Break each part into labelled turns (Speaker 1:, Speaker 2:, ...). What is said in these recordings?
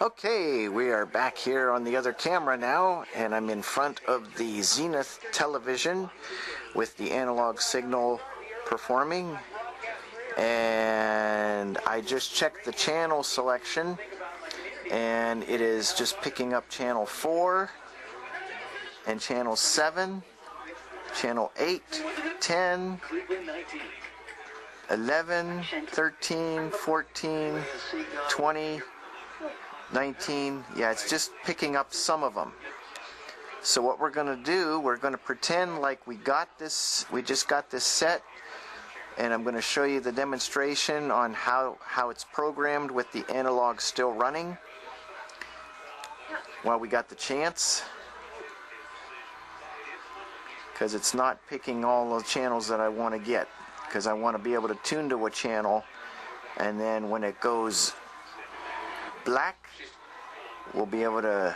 Speaker 1: Okay, we are back here on the other camera now, and I'm in front of the Zenith television with the analog signal performing, and I just checked the channel selection, and it is just picking up channel 4 and channel 7, channel 8, 10, 11, 13, 14, 20, 19, yeah, it's just picking up some of them. So what we're going to do, we're going to pretend like we just got this set, and I'm going to show you the demonstration on how it's programmed with the analog still running while we got the chance, because it's not picking all the channels that I want to get, because I want to be able to tune to a channel, and then when it goes black, we'll be able to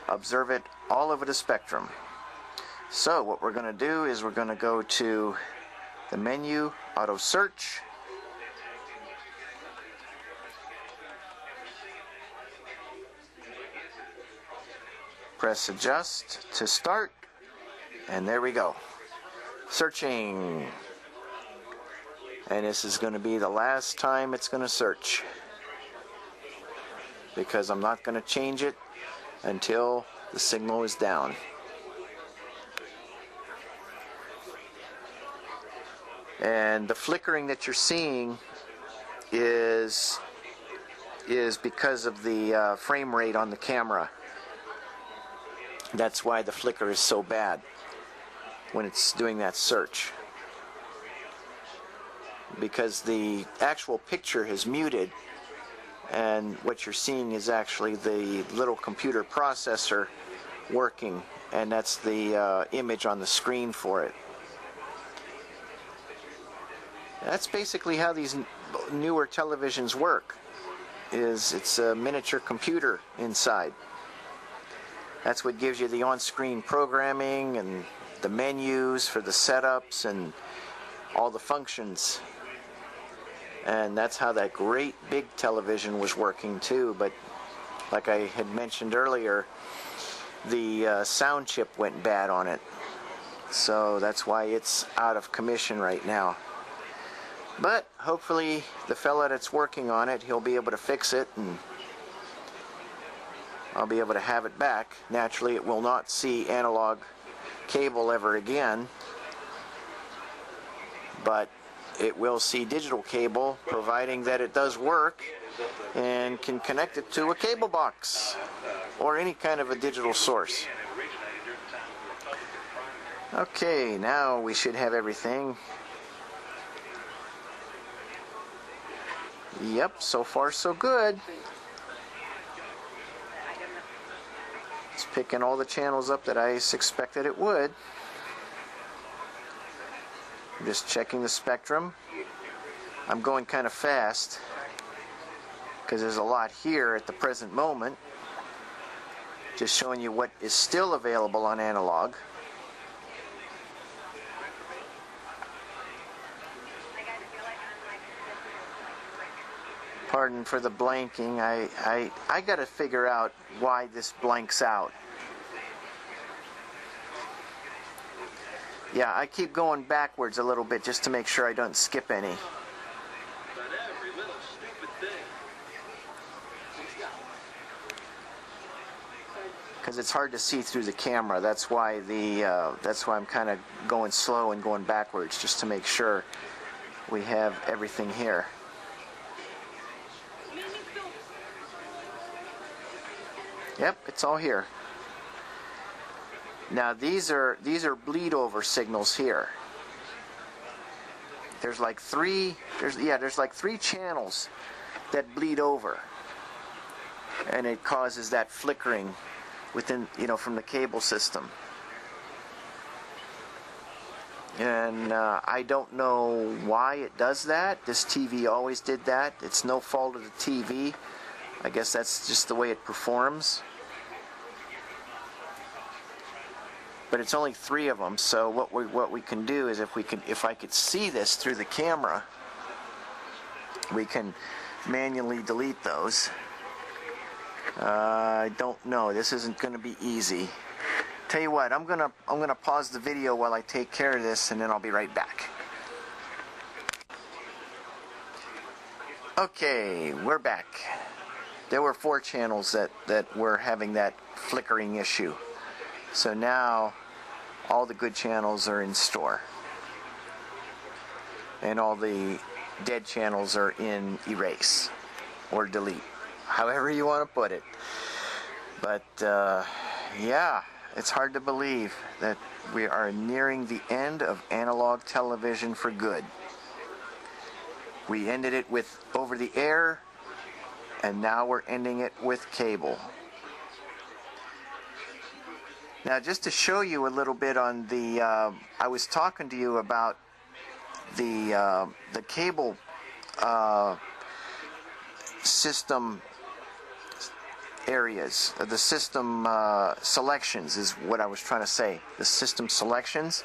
Speaker 1: observe it all over the spectrum. So what we're going to do is we're going to go to the menu, auto search, press adjust to start, and there we go, searching. And this is going to be the last time it's going to search, because I'm not going to change it until the signal is down. And the flickering that you're seeing is because of the frame rate on the camera. That's why the flicker is so bad when it's doing that search, because the actual picture is muted, and what you're seeing is actually the little computer processor working, and that's the image on the screen for it. That's basically how these newer televisions work. It's a miniature computer inside. That's what gives you the on-screen programming and the menus for the setups and all the functions. And that's how that great big television was working too. But like I had mentioned earlier, the sound chip went bad on it, so that's why it's out of commission right now. But hopefully the fella that's working on it, he'll be able to fix it, and I'll be able to have it back. Naturally, it will not see analog cable ever again, but it will see digital cable, providing that it does work and can connect it to a cable box or any kind of a digital source. Okay, now we should have everything. Yep, so far so good. It's picking all the channels up that I expected it would. I'm just checking the spectrum. I'm going kind of fast because there's a lot here at the present moment. Just showing you what is still available on analog. Pardon for the blanking. I got to figure out why this blanks out. Yeah, I keep going backwards a little bit just to make sure I don't skip any. Because it's hard to see through the camera. That's why I'm kind of going slow and going backwards, just to make sure we have everything here. Yep, it's all here. Now these are bleed over signals here. There's like three channels that bleed over, and it causes that flickering within, from the cable system. And I don't know why it does that. This TV always did that. It's no fault of the TV. I guess that's just the way it performs. But it's only 3 of them, so what we can do is if I could see this through the camera, we can manually delete those. I don't know. This isn't going to be easy. Tell you what, I'm gonna pause the video while I take care of this, and then I'll be right back. Okay, we're back. There were 4 channels that were having that flickering issue. So now all the good channels are in store. And all the dead channels are in erase or delete. However you want to put it. But yeah, it's hard to believe that we are nearing the end of analog television for good. We ended it with over the air, and now we're ending it with cable. Now, just to show you a little bit on the, I was talking to you about the cable system areas, the system selections is what I was trying to say. The system selections.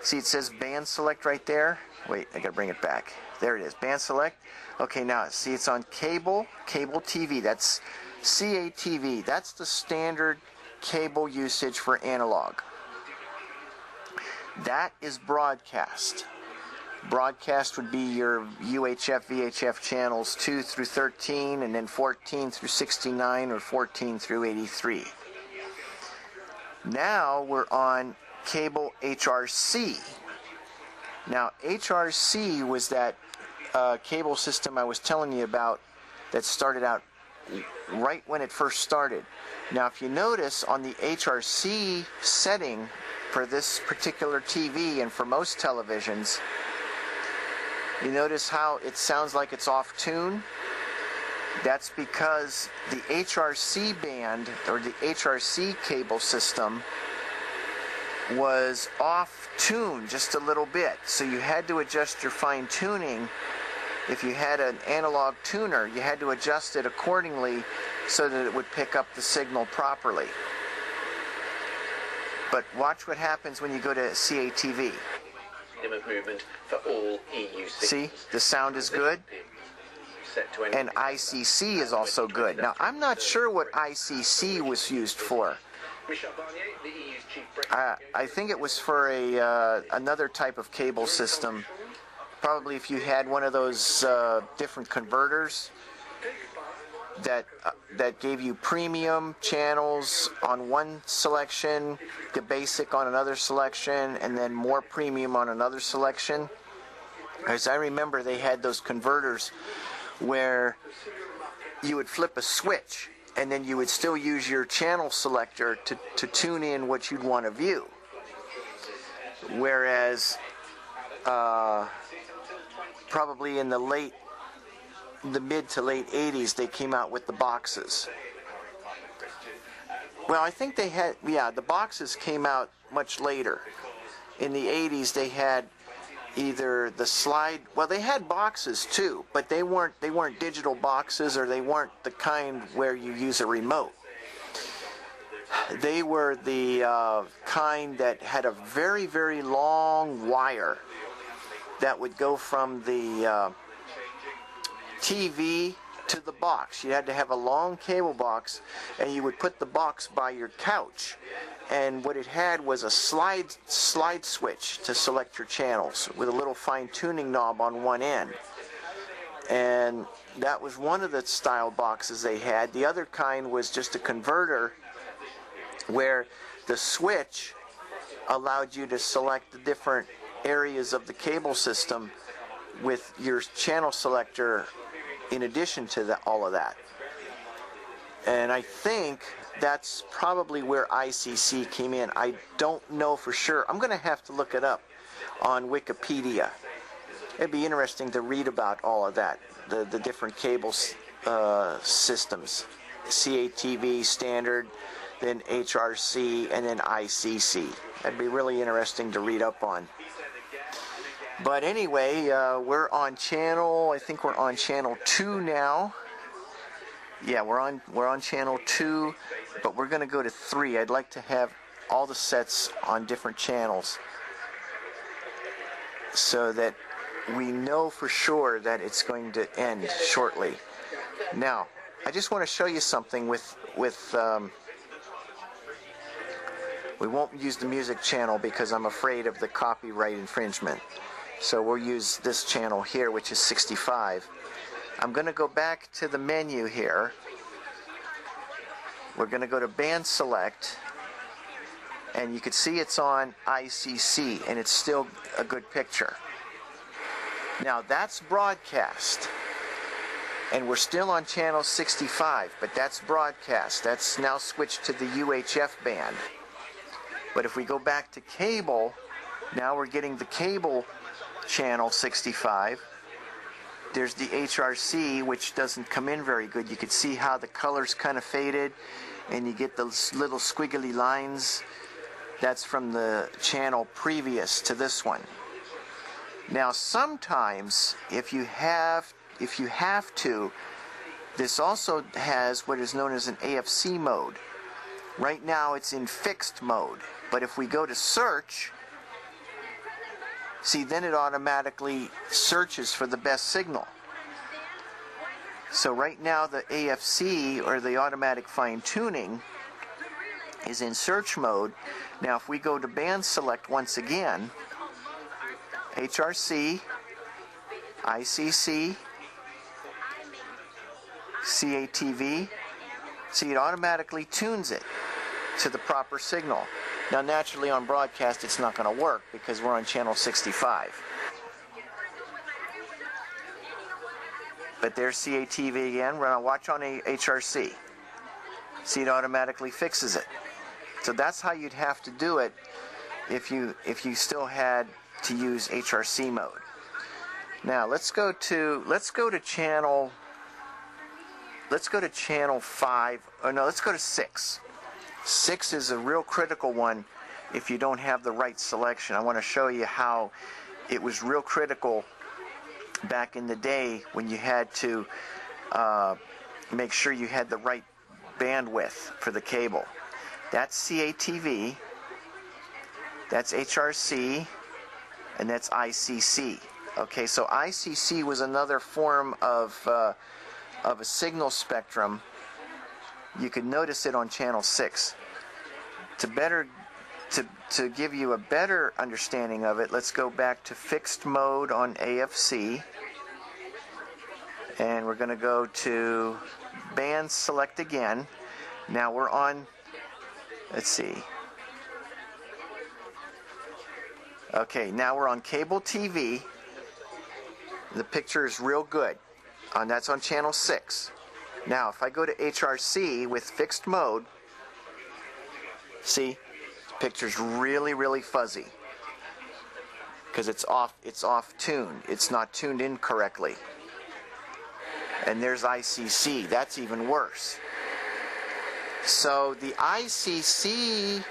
Speaker 1: See, it says band select right there. Wait, I gotta bring it back. There it is, band select. Okay, now see, it's on cable TV. That's CATV. That's the standard cable usage for analog. That is broadcast. Broadcast would be your UHF, VHF channels 2 through 13, and then 14 through 69 or 14 through 83. Now we're on cable HRC. Now HRC was that cable system I was telling you about that started out right when it first started. Now if you notice on the HRC setting for this particular TV and for most televisions, you notice how it sounds like it's off tune? That's because the HRC band or the HRC cable system was off tune just a little bit. So you had to adjust your fine tuning. If you had an analog tuner, you had to adjust it accordingly so that it would pick up the signal properly. But watch what happens when you go to CATV.
Speaker 2: Of movement for all EU
Speaker 1: See, the sound is good, and ICC is also good. Now, I'm not sure what ICC was used for. I think it was for another type of cable system. Probably if you had one of those different converters that gave you premium channels on one selection, the basic on another selection, and then more premium on another selection. As I remember, they had those converters where you would flip a switch and then you would still use your channel selector to tune in what you'd want to view. Whereas probably in the mid to late 80s, they came out with the boxes. Well, I think they had, yeah, the boxes came out much later. In the 80s, they had either the slide, well, they had boxes too, but they weren't digital boxes, or they weren't the kind where you use a remote. They were the kind that had a very, very long wire that would go from the TV to the box. You had to have a long cable box, and you would put the box by your couch, and what it had was a slide switch to select your channels with a little fine tuning knob on one end. And that was one of the style boxes they had. The other kind was just a converter where the switch allowed you to select the different areas of the cable system with your channel selector in addition to all of that. And I think that's probably where ICC came in. I don't know for sure. I'm going to have to look it up on Wikipedia. It'd be interesting to read about all of that, the different cable systems. CATV, standard, then HRC, and then ICC. That'd be really interesting to read up on. But anyway, we're on channel, I think we're on channel 2 now. Yeah, we're on channel 2, but we're going to go to 3. I'd like to have all the sets on different channels so that we know for sure that it's going to end shortly. Now, I just want to show you something with we won't use the music channel because I'm afraid of the copyright infringement. So we'll use this channel here, which is 65. I'm going to go back to the menu here. We're going to go to Band Select, and you can see it's on ICC, and it's still a good picture. Now that's broadcast, and we're still on channel 65, but that's broadcast. That's now switched to the UHF band. But if we go back to cable, now we're getting the cable channel 65. There's the HRC, which doesn't come in very good. You can see how the colors kind of faded, and you get those little squiggly lines. That's from the channel previous to this one. Now sometimes, if you have to, this also has what is known as an AFC mode. Right now it's in fixed mode, but if we go to search, see, then it automatically searches for the best signal. So right now the AFC, or the automatic fine-tuning, is in search mode. Now if we go to band select once again, HRC, ICC, CATV, see, it automatically tunes it to the proper signal. Now naturally on broadcast it's not going to work because we're on channel 65. But there's CATV again. We're going to watch on a HRC. See, it automatically fixes it. So that's how you'd have to do it if you still had to use HRC mode. Now let's go to channel 5. Oh no, let's go to 6. 6 is a real critical one if you don't have the right selection. I want to show you how it was real critical back in the day when you had to make sure you had the right bandwidth for the cable. That's CATV, that's HRC, and that's ICC. Okay, so ICC was another form of a signal spectrum. You could notice it on channel 6. To give you a better understanding of it, let's go back to fixed mode on AFC, and we're going to go to band select again. Now we're on, let's see. Okay, now we're on cable TV. The picture is real good. That's on channel 6. Now if I go to HRC with fixed mode, see, the picture's really fuzzy because it's off tune. It's not tuned in correctly. And there's ICC. That's even worse. So the ICC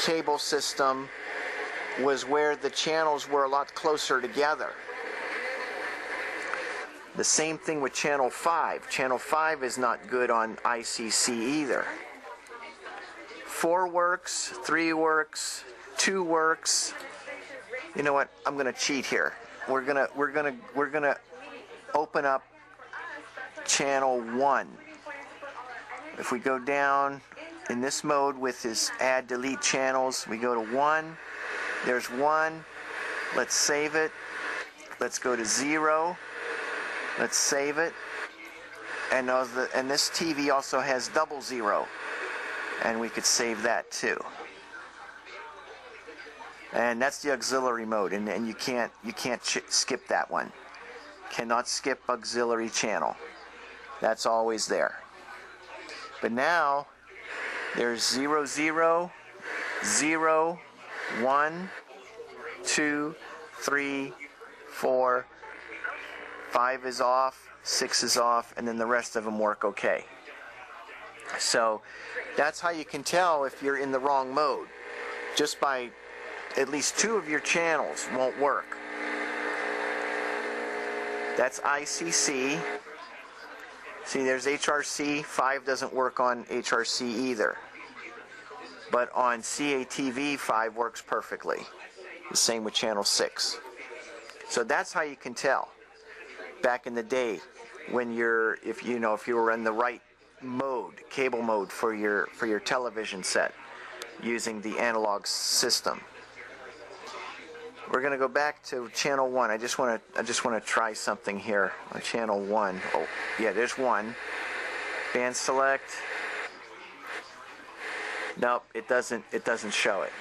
Speaker 1: cable system was where the channels were a lot closer together. The same thing with channel 5. Channel 5 is not good on ICC either. 4 works, 3 works, 2 works. You know what? I'm going to cheat here. We're gonna open up channel 1. If we go down in this mode with this add delete channels, we go to 1. There's 1. Let's save it. Let's go to 0. Let's save it. And this TV also has 00, and we could save that too. And that's the auxiliary mode, and you can't skip that one. Cannot skip auxiliary channel. That's always there. But now there's 00, 0, 1, 2, 3, 4, 5 is off, 6 is off, and then the rest of them work okay. So that's how you can tell if you're in the wrong mode. Just by at least 2 of your channels won't work. That's ICC. See, there's HRC. 5 doesn't work on HRC either. But on CATV, 5 works perfectly. The same with channel 6. So that's how you can tell. Back in the day, when you're, if you were in the right mode, cable mode for your television set using the analog system. We're going to go back to channel 1. I just want to try something here on channel 1. Oh, yeah, there's 1. Band select. Nope, it doesn't show it.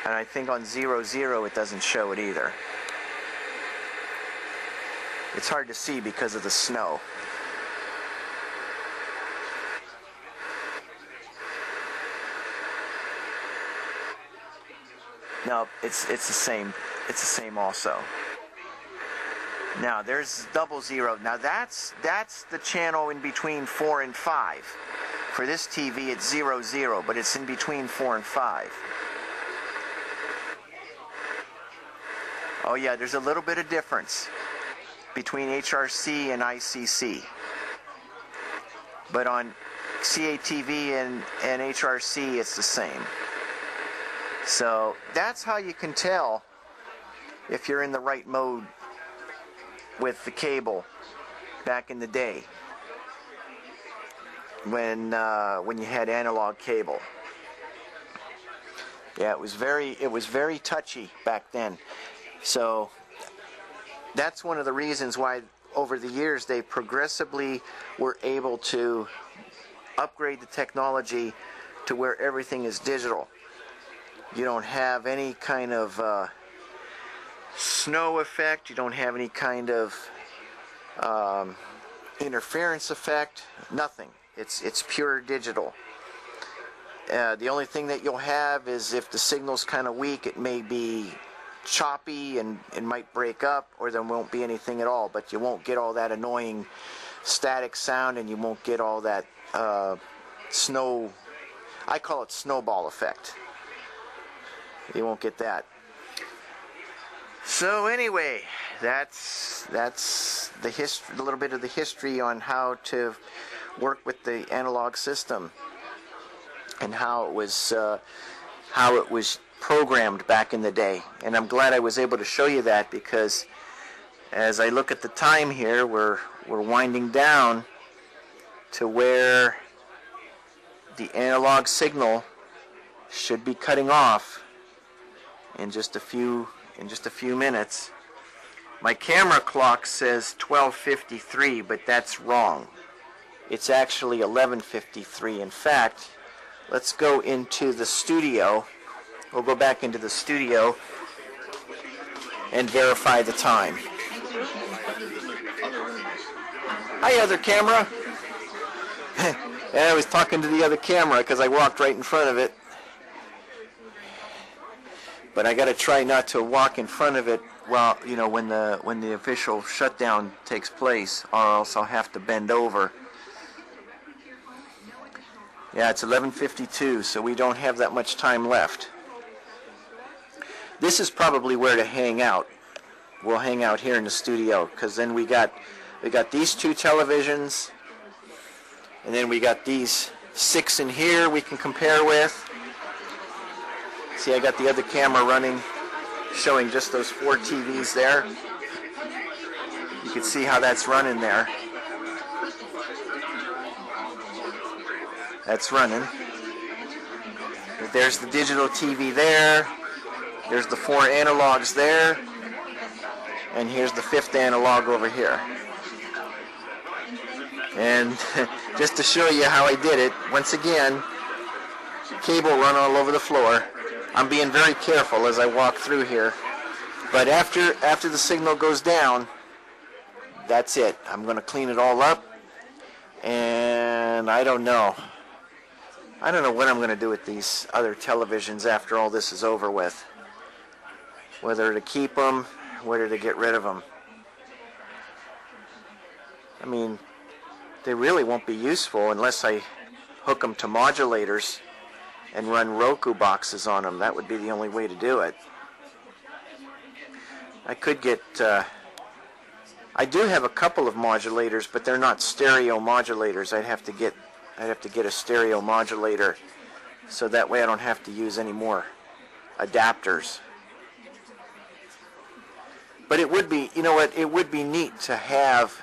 Speaker 1: And I think on 00 it doesn't show it either. It's hard to see because of the snow. No, it's the same. It's the same also. Now there's 00. Now that's the channel in between 4 and 5. For this TV it's 00, but it's in between 4 and 5. Oh yeah, there's a little bit of difference between HRC and ICC. But on CATV and HRC it's the same. So that's how you can tell if you're in the right mode with the cable back in the day when you had analog cable. Yeah, it was very touchy back then. So that's one of the reasons why over the years they progressively were able to upgrade the technology to where everything is digital. You don't have any kind of snow effect. You don't have any kind of interference effect. Nothing. It's pure digital. The only thing that you'll have is if the signal's kind of weak, it may be choppy and it might break up, or there won't be anything at all. But you won't get all that annoying static sound, and you won't get all that snow. I call it snowball effect. You won't get that. So anyway, that's the history, a little bit of the history on how to work with the analog system and how it was programmed back in the day. And I'm glad I was able to show you that, because as I look at the time here, we're winding down to where the analog signal should be cutting off in just a few minutes. My camera clock says 12:53, but that's wrong. It's actually 11:53. In fact, let's go into the studio. We'll go back into the studio and verify the time. Hi, other camera. And I was talking to the other camera because I walked right in front of it. But I got to try not to walk in front of it while, when the official shutdown takes place, or else I'll have to bend over. Yeah, it's 11:52, so we don't have that much time left. This is probably where to hang out. We'll hang out here in the studio, because then we got these 2 televisions, and then we got these 6 in here we can compare with. See, I got the other camera running, showing just those 4 TVs there. You can see how that's running there. That's running. There's the digital TV there. There's the 4 analogs there. And here's the 5th analog over here. And just to show you how I did it, once again, cable run all over the floor. I'm being very careful as I walk through here. But after the signal goes down, that's it. I'm going to clean it all up. And I don't know. I don't know what I'm going to do with these other televisions after all this is over with. Whether to keep them, whether to get rid of them. I mean, they really won't be useful unless I hook them to modulators and run Roku boxes on them. That would be the only way to do it. I could get... I do have a couple of modulators, but they're not stereo modulators. I'd have to get a stereo modulator, so that way I don't have to use any more adapters. But it would be, it would be neat to have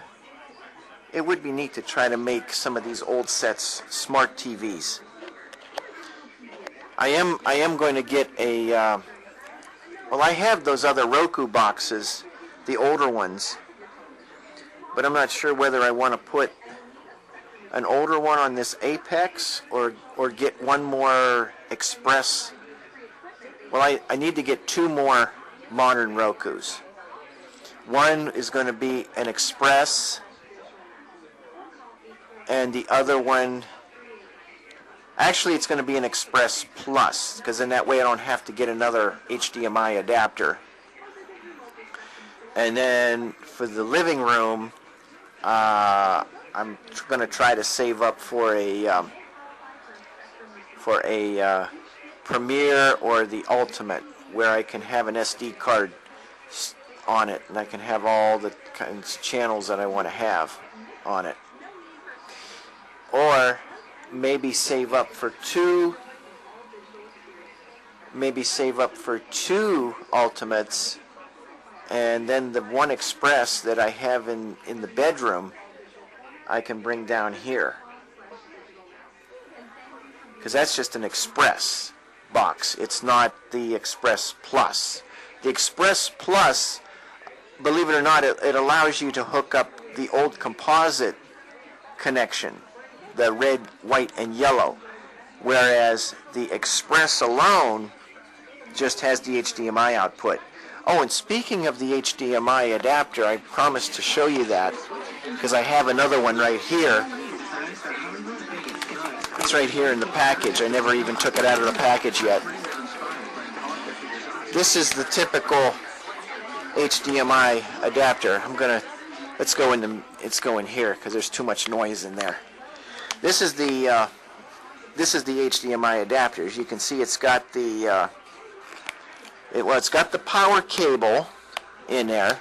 Speaker 1: it would be neat to try to make some of these old sets smart TVs. I am going to get a, well, I have those other Roku boxes, the older ones, but I'm not sure whether I want to put an older one on this Apex or get one more Express. Well, I need to get two more modern Rokus. One is going to be an Express, and the other one, actually it's going to be an Express Plus, because in that way I don't have to get another HDMI adapter. And then for the living room, I'm going to try to save up for a Premiere or the Ultimate, where I can have an SD card on it, and I can have all the kinds of channels that I want to have on it. Or maybe save up for two Ultimates, and then the one Express that I have in the bedroom I can bring down here, because that's just an Express box. It's not the Express Plus. The Express Plus, believe it or not, it allows you to hook up the old composite connection, the red, white, and yellow, whereas the Express alone just has the HDMI output. Oh, and speaking of the HDMI adapter, I promised to show you that, because I have another one right here. It's right here in the package. I never even took it out of the package yet. This is the typical HDMI adapter. Let's go in here, because there's too much noise in there. This is the HDMI adapter. As you can see, it's got the it's got the power cable in there,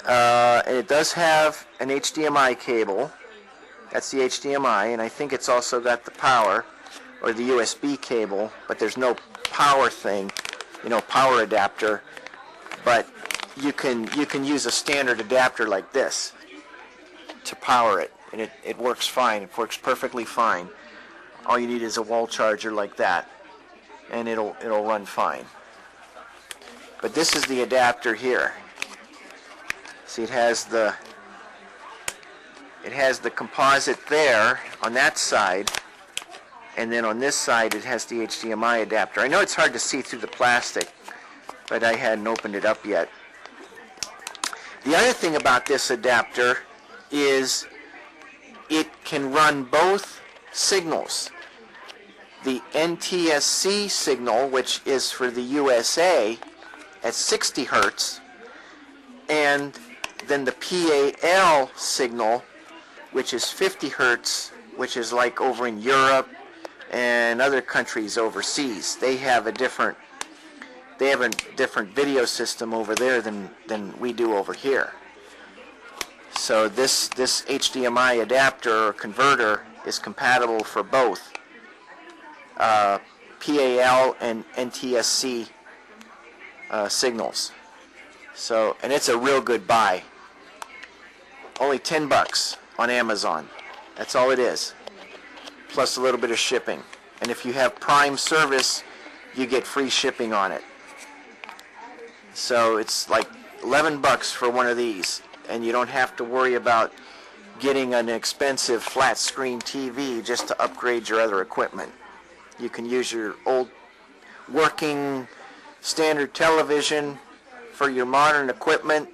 Speaker 1: and it does have an HDMI cable. That's the HDMI, and I think it's also got the power, or the USB cable, but there's no power thing, power adapter. But you can use a standard adapter like this to power it, and it works fine. It works perfectly fine. All you need is a wall charger like that, and it'll run fine. But this is the adapter here. See, it has the composite there on that side, and then on this side it has the HDMI adapter. I know it's hard to see through the plastic, but I hadn't opened it up yet. The other thing about this adapter is it can run both signals. The NTSC signal, which is for the USA, at 60 hertz, and then the PAL signal, which is 50 hertz, which is like over in Europe and other countries overseas. They have a different video system over there than we do over here. So this HDMI adapter or converter is compatible for both PAL and NTSC signals. So, and it's a real good buy. Only $10 on Amazon. That's all it is, plus a little bit of shipping. And if you have Prime service, you get free shipping on it. So it's like $11 for one of these, and you don't have to worry about getting an expensive flat screen TV just to upgrade your other equipment. You can use your old working standard television for your modern equipment,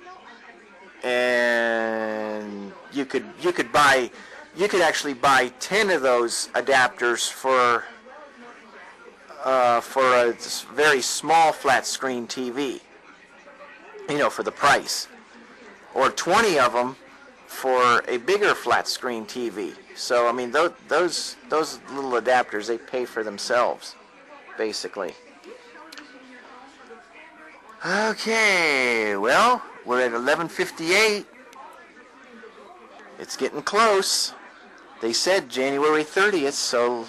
Speaker 1: and you could actually buy 10 of those adapters for a very small flat screen TV, for the price, or 20 of them for a bigger flat screen TV. So I mean, those little adapters, they pay for themselves, basically. Okay, well, we're at 11:58. It's getting close. They said January 30th, so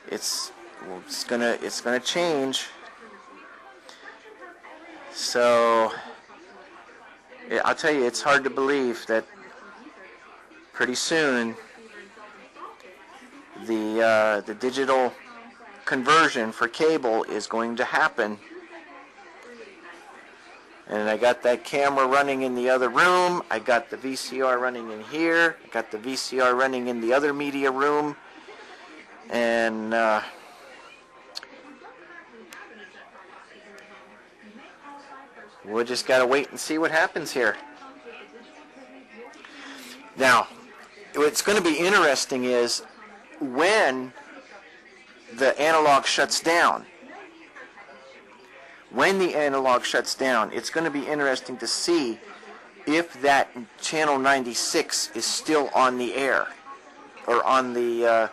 Speaker 1: it's gonna change. So I'll tell you, it's hard to believe that pretty soon the digital conversion for cable is going to happen. And I got that camera running in the other room. I got the VCR running in here. I got the VCR running in the other media room. And we'll just got to wait and see what happens here. Now, what's going to be interesting is when the analog shuts down. When the analog shuts down, it's going to be interesting to see if that channel 96 is still on the air or on the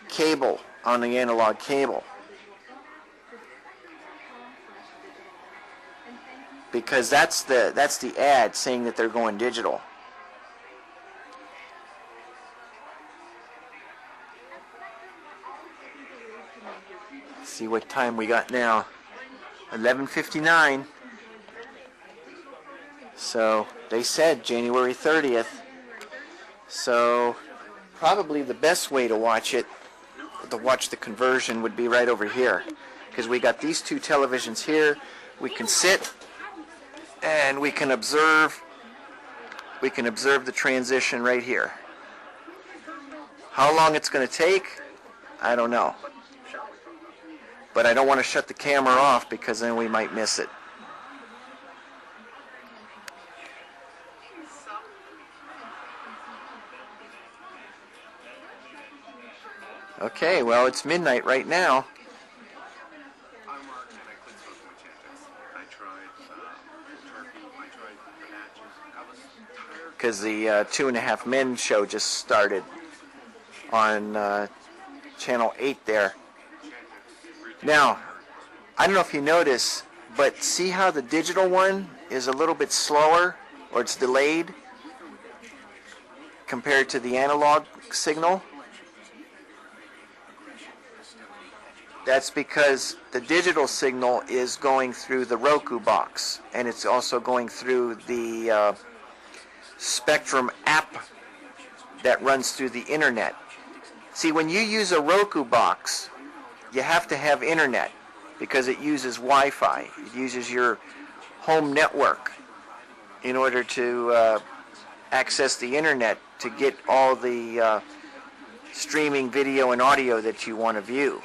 Speaker 1: cable, on the analog cable. Because that's the ad saying that they're going digital. See what time we got now. 11:59. So they said January 30th. So probably the best way to watch it, to watch the conversion, would be right over here, because we got these two televisions here. We can sit and we can observe the transition right here. How long it's going to take, I don't know. But I don't want to shut the camera off because then we might miss it. Okay, well, it's midnight right now. Because the 2.5 Men show just started on channel 8 there. Now, I don't know if you notice, but see how the digital one is a little bit slower, or it's delayed compared to the analog signal? That's because the digital signal is going through the Roku box, and it's also going through the Spectrum app that runs through the internet. See, when you use a Roku box, you have to have internet because it uses Wi-Fi. It uses your home network in order to access the internet to get all the streaming video and audio that you want to view.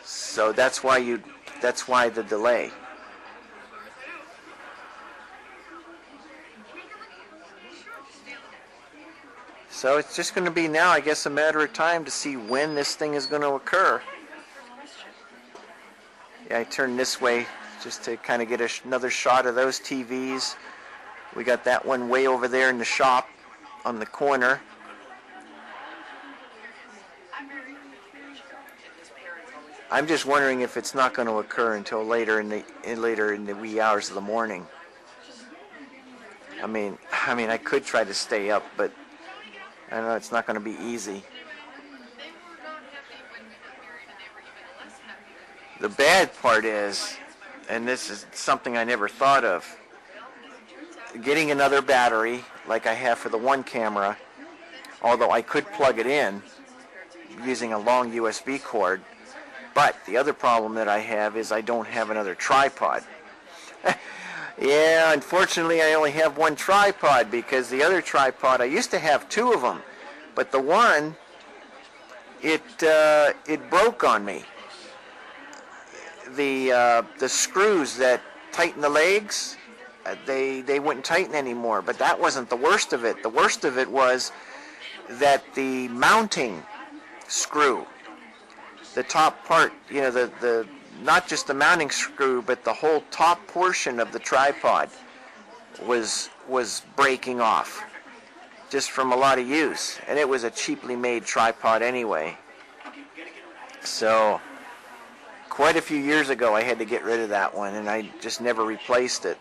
Speaker 1: So that's why the delay. So it's just going to be now, I guess, a matter of time to see when this thing is going to occur. Yeah, I turned this way just to kind of get another shot of those TVs. We got that one way over there in the shop on the corner. I'm just wondering if it's not going to occur until later in the wee hours of the morning. I mean, I could try to stay up, but I know it's not going to be easy. The bad part is, and this is something I never thought of, getting another battery like I have for the one camera, although I could plug it in using a long USB cord. But the other problem that I have is I don't have another tripod. Yeah, unfortunately I only have one tripod because the other tripod, I used to have two of them, but the one, it broke on me. The screws that tighten the legs, they wouldn't tighten anymore. But that wasn't the worst of it. The worst of it was that the mounting screw, the top part, you know, the not just the mounting screw, but the whole top portion of the tripod was breaking off just from a lot of use. And it was a cheaply made tripod anyway. So quite a few years ago I had to get rid of that one, and I just never replaced it.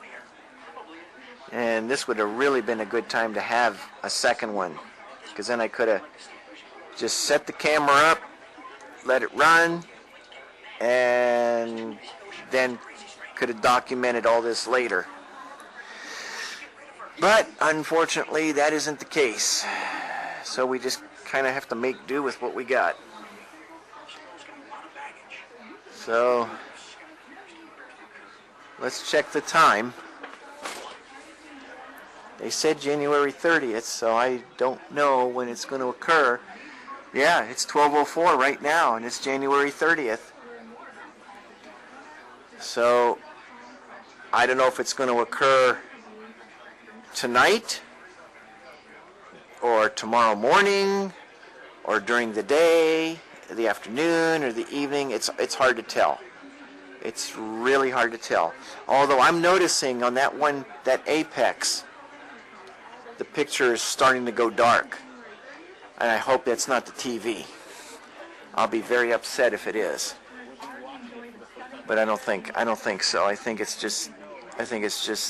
Speaker 1: And this would have really been a good time to have a second one, because then I could have just set the camera up, let it run, and then could have documented all this later. But unfortunately, that isn't the case. So we just kind of have to make do with what we got. So let's check the time. They said January 30th, so I don't know when it's going to occur. Yeah, it's 12:04 right now, and it's January 30th. So I don't know if it's going to occur tonight or tomorrow morning or during the day, the afternoon or the evening. It's hard to tell. It's really hard to tell. Although I'm noticing on that one, that apex, the picture is starting to go dark. And I hope that's not the TV. I'll be very upset if it is. But I don't think so. I think it's just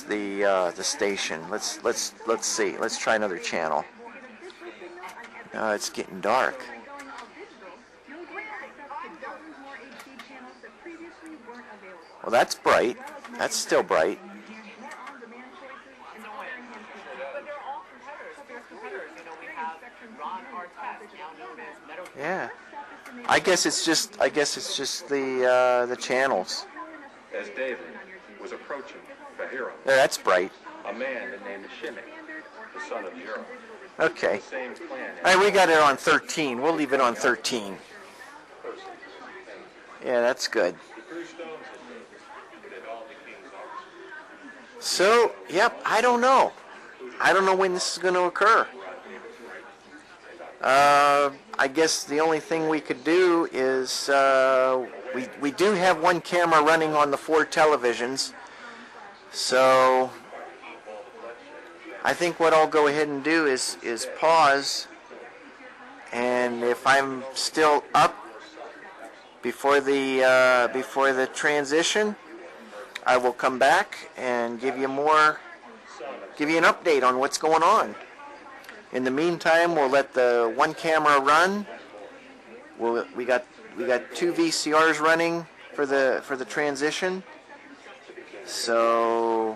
Speaker 1: the station. Let's see. Let's try another channel. It's getting dark. Well, that's bright. That's still bright. Yeah. I guess it's just the channels.
Speaker 3: As David was approaching Bahira,
Speaker 1: Yeah, that's bright.
Speaker 3: a man named Shimei, the son of Jera,
Speaker 1: Okay.
Speaker 3: the same clan
Speaker 1: All right, we got it on 13. We'll leave it on 13. Yeah, that's good. So, yep, I don't know. I don't know when this is going to occur. I guess the only thing we could do is we do have one camera running on the 4 televisions. So I think what I'll go ahead and do is pause, and if I'm still up before the transition, I will come back and give you an update on what's going on. In the meantime, we'll let the one camera run. We got 2 VCRs running for the transition. So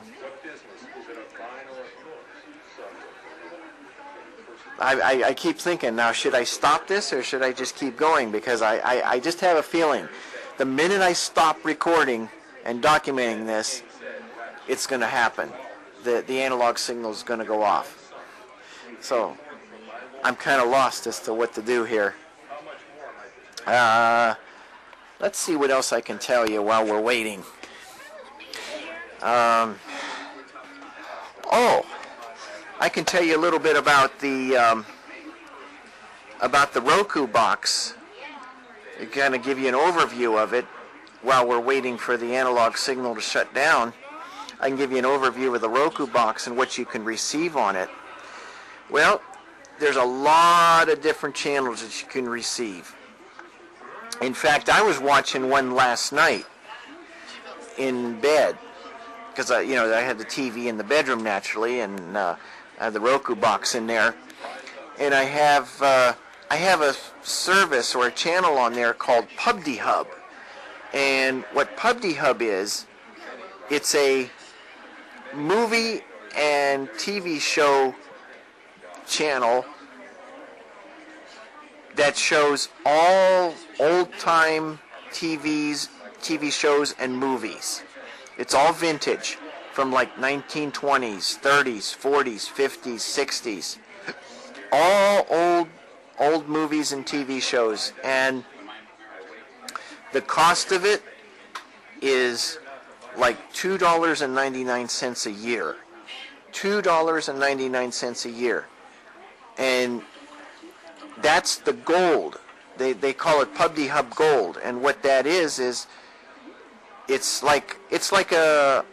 Speaker 1: I keep thinking now, should I stop this or should I just keep going? Because I just have a feeling the minute I stop recording and documenting this, it's going to happen. The analog signal is going to go off. So I'm kind of lost as to what to do here. Let's see what else I can tell you while we're waiting. I can tell you a little bit about the Roku box. To kind of give you an overview of it while we're waiting for the analog signal to shut down. I can give you an overview of the Roku box and what you can receive on it. Well, there's a lot of different channels that you can receive. In fact, I was watching one last night in bed because I had the TV in the bedroom naturally, and I have the Roku box in there, and I have a service or a channel on there called PubD Hub. And what PubD Hub is, it's a movie and TV show channel that shows all old-time TV shows and movies. It's all vintage from like 1920s, 30s, 40s, 50s, 60s. All old movies and TV shows. And the cost of it is like $2.99 a year. $2.99 a year. And that's the gold. They call it PubD Hub Gold. And what that is it's like a,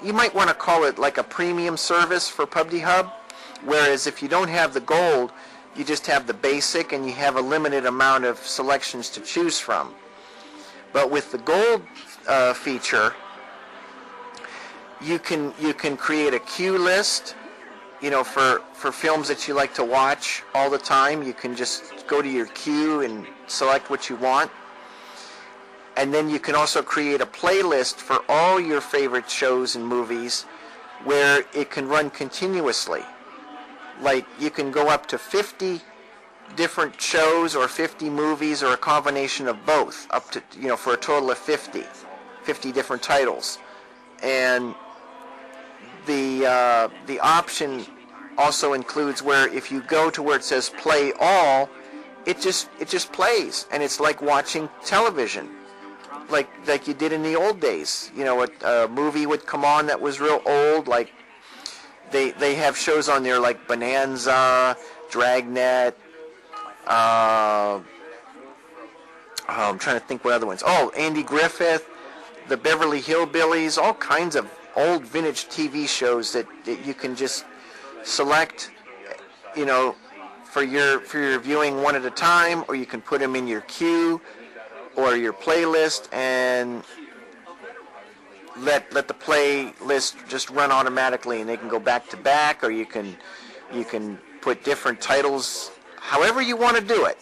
Speaker 1: you might want to call it like a premium service for PubD Hub. Whereas if you don't have the gold, you just have the basic and you have a limited amount of selections to choose from. But with the gold feature, you can create a queue list, for films that you like to watch all the time. You can just go to your queue and select what you want. And then you can also create a playlist for all your favorite shows and movies where it can run continuously. Like you can go up to 50 different shows or 50 movies or a combination of both, up to, for a total of 50 different titles. And the option also includes where if you go to where it says play all, it just plays, and it's like watching television, like you did in the old days. A movie would come on that was real old, like they have shows on there like Bonanza, Dragnet. I'm trying to think what other ones. Oh, Andy Griffith, the Beverly Hillbillies, all kinds of old vintage TV shows that you can just select, for your viewing one at a time, or you can put them in your queue or your playlist and let the playlist just run automatically, and they can go back to back, or you can put different titles however you want to do it.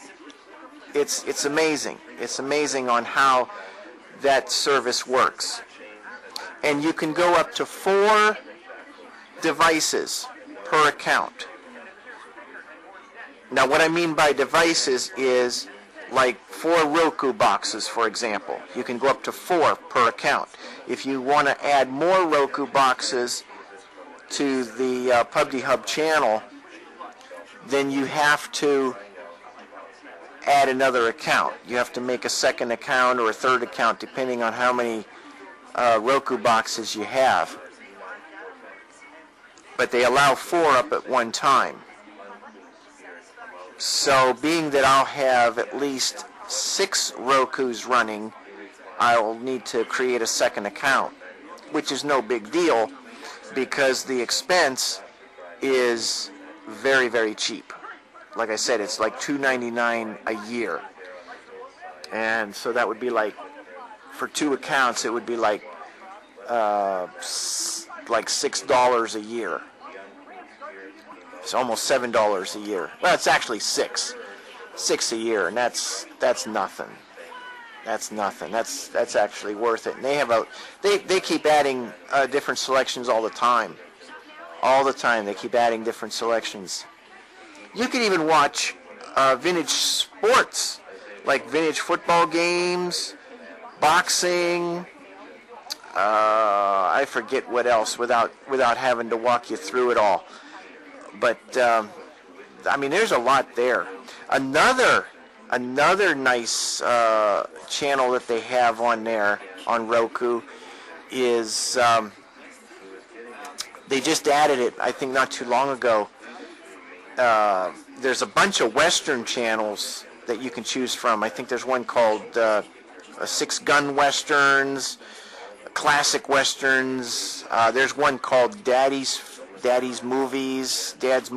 Speaker 1: It's amazing. It's amazing on how that service works. And you can go up to 4 devices per account. Now, what I mean by devices is like 4 Roku boxes, for example. You can go up to 4 per account. If you want to add more Roku boxes to the PubD Hub channel, then you have to add another account. You have to make a second account or a third account, depending on how many Roku boxes you have. But they allow 4 up at one time. So being that I'll have at least 6 Rokus running, I'll need to create a second account, which is no big deal because the expense is very, very cheap. Like I said, it's like $2.99 a year. And so that would be like, for 2 accounts, it would be like $6 a year. It's almost $7 a year. Well, it's actually $6 a year, and that's nothing. That's nothing. That's actually worth it. And they keep adding different selections all the time. All the time they keep adding different selections. You can even watch vintage sports, like vintage football games, boxing. I forget what else without having to walk you through it all. But there's a lot there. Another nice channel that they have on there on Roku is they just added it, I think, not too long ago. There's a bunch of Western channels that you can choose from. I think there's one called 6 Gun Westerns, Classic Westerns. There's one called Dad's Movies. There's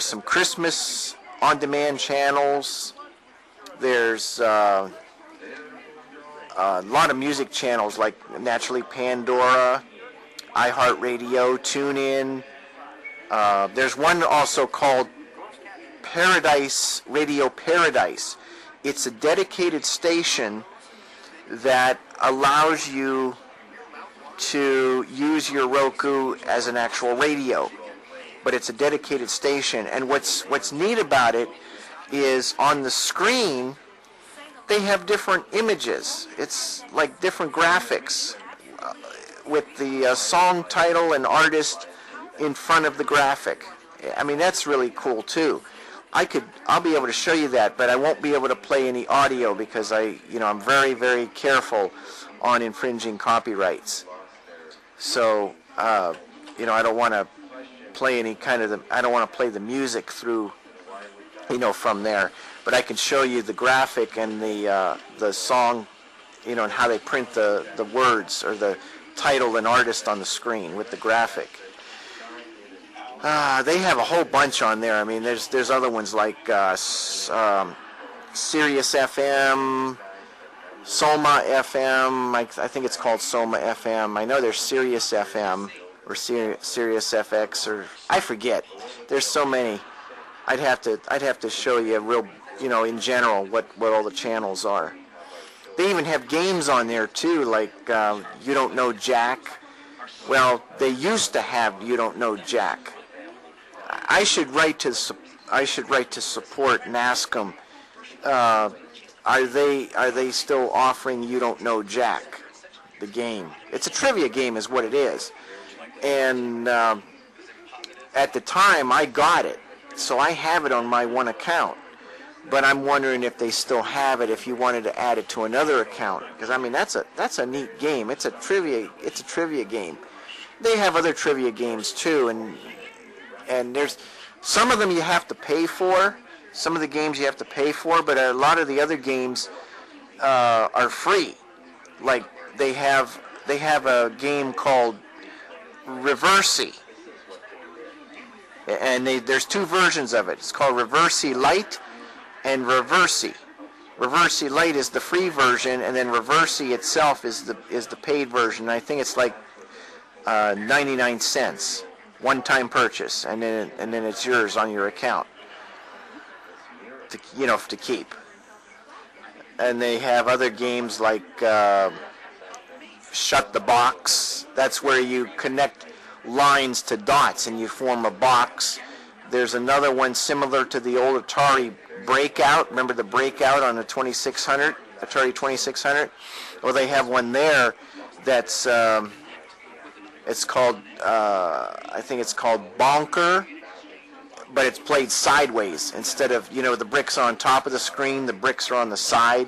Speaker 1: some Christmas on-demand channels. There's a lot of music channels like naturally Pandora, iHeartRadio, TuneIn. There's one also called Radio Paradise. It's a dedicated station that allows you to use your Roku as an actual radio, but it's a dedicated station. And what's neat about it is on the screen they have different images. It's like different graphics with the song title and artist in front of the graphic. That's really cool too. I'll be able to show you that, but I won't be able to play any audio because I'm very, very careful on infringing copyrights. So, I don't want to play I don't want to play the music through, from there. But I can show you the graphic and the song, and how they print the words or the title and artist on the screen with the graphic. They have a whole bunch on there. There's other ones like Sirius FM, Soma FM. I think it's called Soma FM. I know there's Sirius FM or Sirius FX, or I forget. There's so many. I'd have to show you real in general, what all the channels are. They even have games on there too, like You Don't Know Jack. Well, they used to have You Don't Know Jack. I should write to support NASCOM. Are they still offering You Don't Know Jack, the game? It's a trivia game, is what it is. And at the time, I got it, so I have it on my one account. But I'm wondering if they still have it. If you wanted to add it to another account, because I mean that's a neat game. It's a trivia game. They have other trivia games too, and there's some of them you have to pay for. Some of the games you have to pay for, but a lot of the other games are free. Like they have a game called Reversey, and there's two versions of it. It's called Reversey Lite and Reversey. Reversey Lite is the free version, and then Reversey itself is the paid version. I think it's like 99 cents, one-time purchase, and then it's yours on your account to keep. And they have other games like Shut the Box. That's where you connect lines to dots and you form a box. There's another one similar to the old Atari Breakout. Remember the Breakout on the 2600, Atari 2600? Well, they have one there that's it's called I think it's called Bonker, but it's played sideways instead of the bricks are on top of the screen. The bricks are on the side.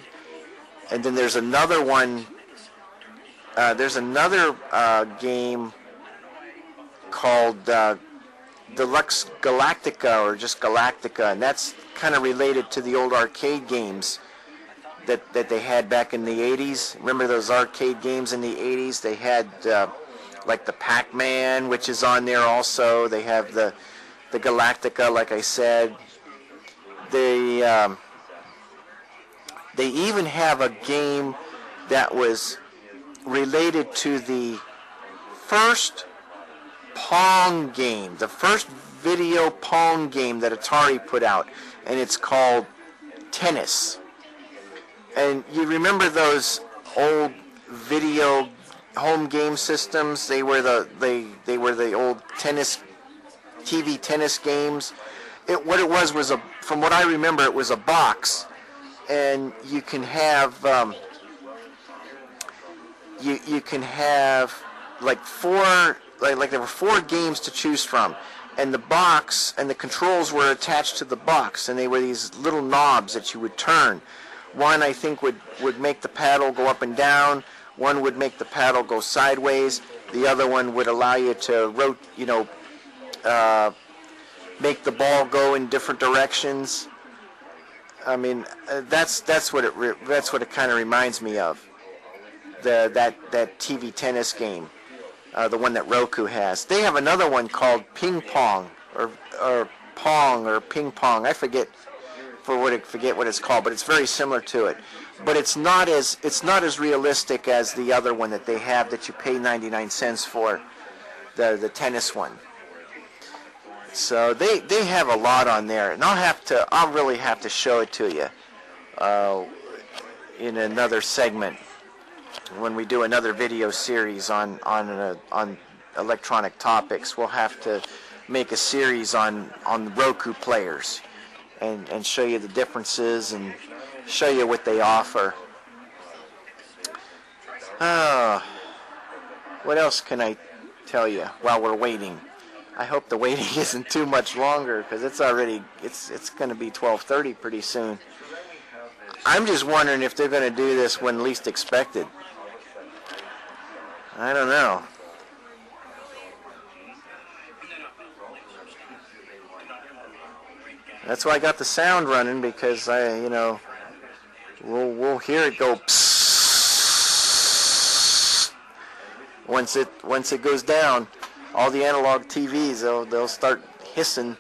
Speaker 1: And then there's another one. There's another game called Deluxe Galactica, or just Galactica, and that's kind of related to the old arcade games that they had back in the 80s. Remember those arcade games in the 80s? They had like the Pac-Man, which is on there also. They have the Galactica, like I said. They even have a game that was related to the first Pong game, the first video Pong game that Atari put out, and it's called Tennis. And you remember those old video home game systems? They were the old TV tennis games. What it was from what I remember, it was a box, and you can have you can have like there were 4 games to choose from, and the box and the controls were attached to the box, and they were these little knobs that you would turn. One, I think, would make the paddle go up and down. One would make the paddle go sideways. The other one would allow you to make the ball go in different directions. I mean, that's what it kind of reminds me of. That TV tennis game, the one that Roku has. They have another one called Ping Pong or Pong or Ping Pong. I forget what it's called, but it's very similar to it. But it's not as realistic as the other one that they have that you pay 99 cents for, the tennis one. So they have a lot on there, and I'll really have to show it to you in another segment when we do another video series on electronic topics. We'll have to make a series on Roku players and show you the differences and show you what they offer. What else can I tell you while we're waiting? I hope the waiting isn't too much longer, because it's going to be 12:30 pretty soon. I'm just wondering if they're going to do this when least expected. I don't know. That's why I got the sound running, because we'll hear it go psst. Once it goes down. All the analog TVs, they'll start hissing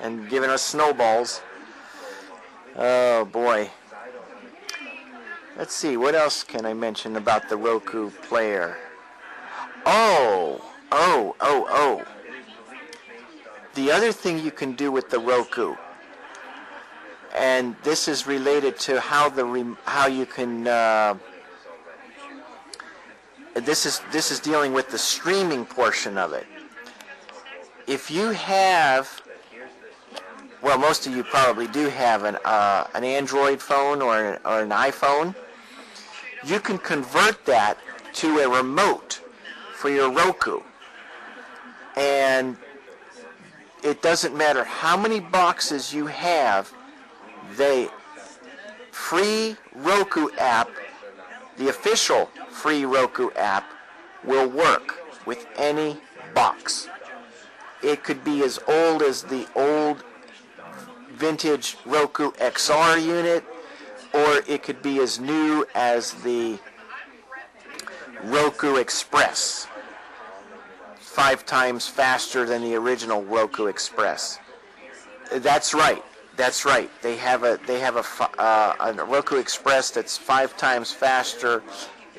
Speaker 1: and giving us snowballs. Oh boy. Let's see, what else can I mention about the Roku player? Oh. The other thing you can do with the Roku, and this is related to how you can. This is dealing with the streaming portion of it. If you have, well, most of you probably do have an Android phone or an iPhone, you can convert that to a remote for your Roku. And it doesn't matter how many boxes you have, the free Roku app, the official free Roku app, will work with any box. It could be as old as the old vintage Roku XR unit, or it could be as new as the Roku Express, 5 times faster than the original Roku Express. That's right. They have a Roku Express that's 5 times faster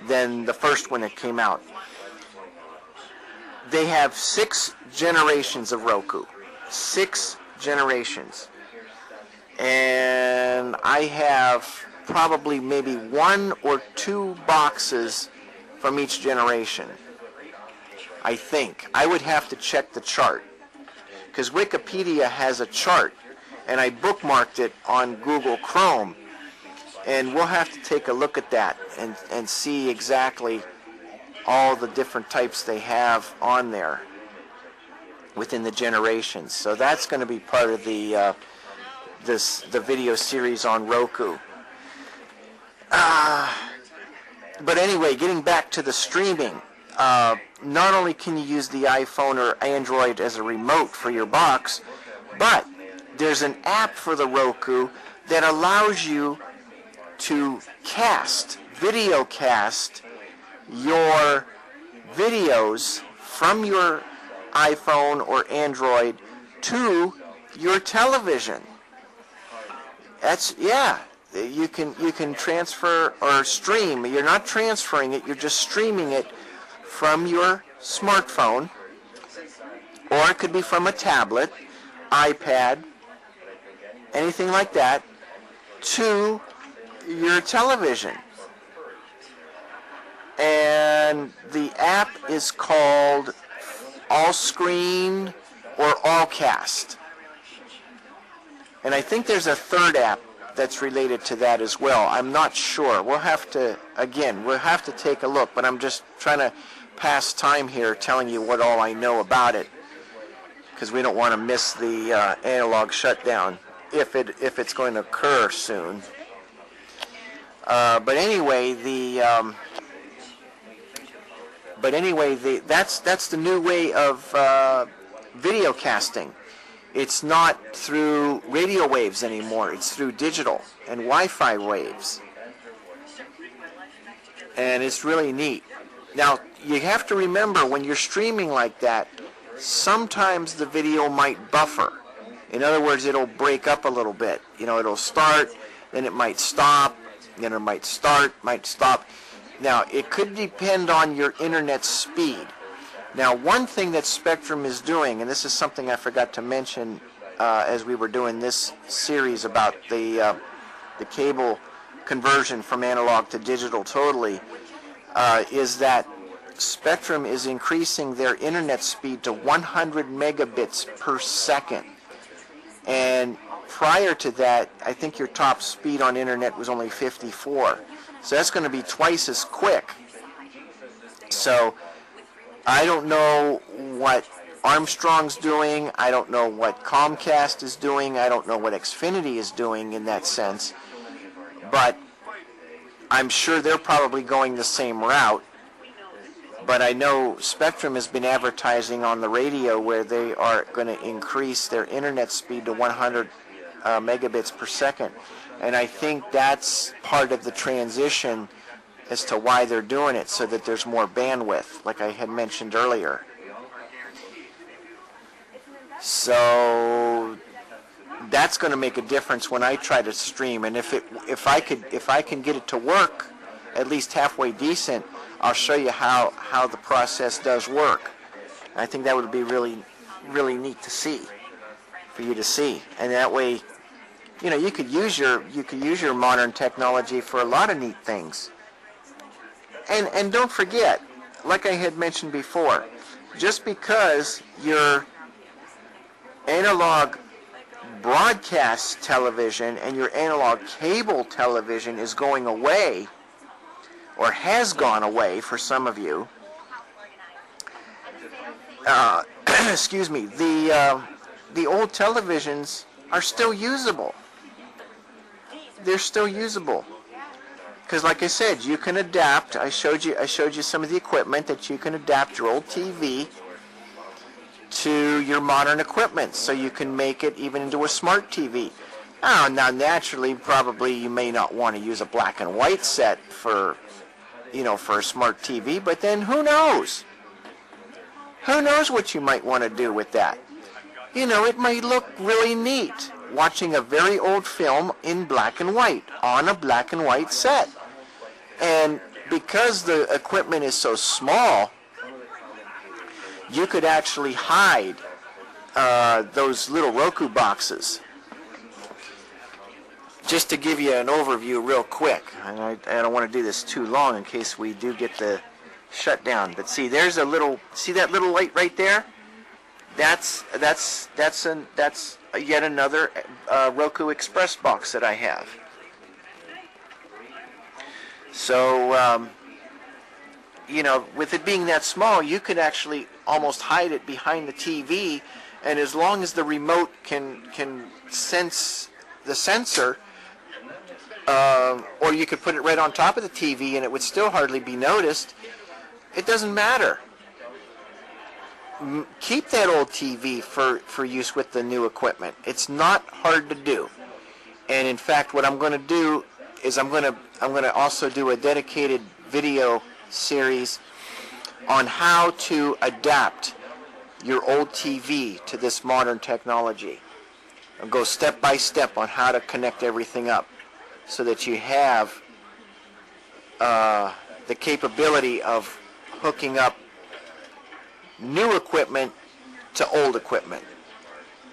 Speaker 1: than the first one that came out. They have 6 generations of Roku. 6 generations. And I have probably maybe 1 or 2 boxes from each generation. I think. I would have to check the chart, because Wikipedia has a chart, and I bookmarked it on Google Chrome, and we'll have to take a look at that and see exactly all the different types they have on there within the generations. So that's going to be part of the video series on Roku. But anyway, getting back to the streaming, not only can you use the iPhone or Android as a remote for your box, but there's an app for the Roku that allows you to video cast your videos from your iPhone or Android to your television. You can transfer or stream. You're not transferring it, you're just streaming it from your smartphone, or it could be from a tablet, iPad, anything like that, to your television. And the app is called All Screen or Allcast. And I think there's a third app that's related to that as well. I'm not sure. We'll have to take a look, but I'm just trying to pass time here telling you what all I know about it, because we don't want to miss the analog shutdown if it's going to occur soon. But anyway, that's the new way of video casting. It's not through radio waves anymore. It's through digital and Wi-Fi waves. And it's really neat. Now, you have to remember, when you're streaming like that, sometimes the video might buffer. In other words, it'll break up a little bit. It'll start, then it might stop, then it might start, might stop. Now, it could depend on your internet speed. Now, one thing that Spectrum is doing, and this is something I forgot to mention as we were doing this series about the cable conversion from analog to digital totally, is that Spectrum is increasing their internet speed to 100 megabits per second. And prior to that, I think your top speed on internet was only 54. So that's going to be twice as quick. So I don't know what Armstrong's doing. I don't know what Comcast is doing. I don't know what Xfinity is doing in that sense. But I'm sure they're probably going the same route. But I know Spectrum has been advertising on the radio where they are going to increase their internet speed to 100 megabits per second. And I think that's part of the transition as to why they're doing it, so that there's more bandwidth, like I had mentioned earlier. So that's going to make a difference when I try to stream. And if I can get it to work at least halfway decent, I'll show you how the process does work. And I think that would be really, really neat to see, for you to see. And that way, You know, you could use your modern technology for a lot of neat things. And don't forget, like I had mentioned before, just because your analog broadcast television and your analog cable television is going away, or has gone away for some of you, excuse me, the old televisions are still usable. They're still usable. Because like I said, you can adapt. I showed you some of the equipment that you can adapt your old TV to your modern equipment, so you can make it even into a smart TV. Now naturally, probably you may not want to use a black and white set for a smart TV, but then who knows? Who knows what you might want to do with that? You know, it might look really neat watching a very old film in black and white on a black and white set. And because the equipment is so small, you could actually hide those little Roku boxes. Just to give you an overview real quick, and I don't want to do this too long in case we do get the shutdown. But see, there's a little, see that little light right there? That's yet another Roku Express box that I have. So, you know, with it being that small, you could actually almost hide it behind the TV, and as long as the remote can sense the sensor, or you could put it right on top of the TV and it would still hardly be noticed, it doesn't matter. Keep that old TV for use with the new equipment. It's not hard to do. And in fact, what I'm going to do is I'm going to also do a dedicated video series on how to adapt your old TV to this modern technology. I'll go step by step on how to connect everything up so that you have the capability of hooking up new equipment to old equipment.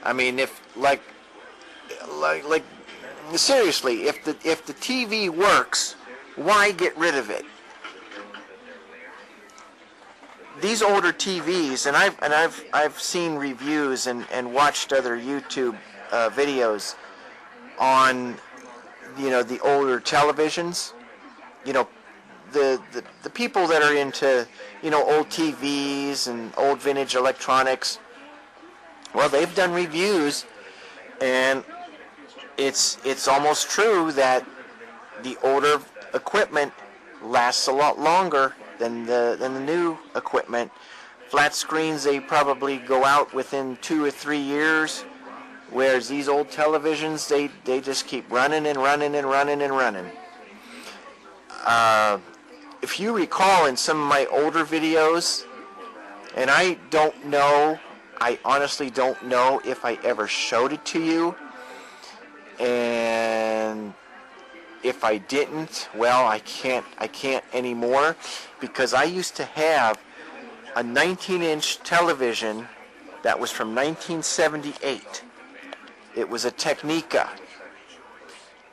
Speaker 1: I mean, if like seriously, if the TV works, why get rid of it? These older TVs, and I've seen reviews and watched other YouTube videos on, you know, the older televisions. You know, the people that are into, you know, old TVs and old vintage electronics, well, they've done reviews, and it's almost true that the older equipment lasts a lot longer than the new equipment. Flat screens, they probably go out within 2 or 3 years, whereas these old televisions, they just keep running and running and running and running. If you recall in some of my older videos, and I honestly don't know if I ever showed it to you, and if I didn't, well, I can't anymore, because I used to have a 19-inch television that was from 1978. It was a Technica,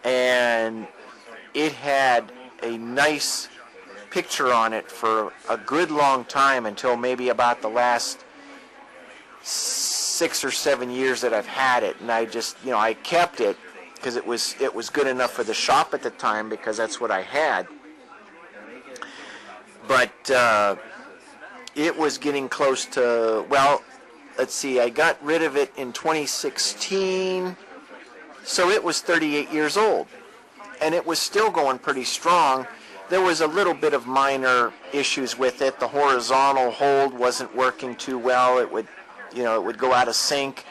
Speaker 1: and it had a nice picture on it for a good long time, until maybe about the last 6 or 7 years that I've had it, and I just, you know, I kept it because it was good enough for the shop at the time, because that's what I had. But it was getting close to, well, let's see, I got rid of it in 2016, so it was 38 years old, and it was still going pretty strong. There was a little bit of minor issues with it. The horizontal hold wasn't working too well. It would go out of sync.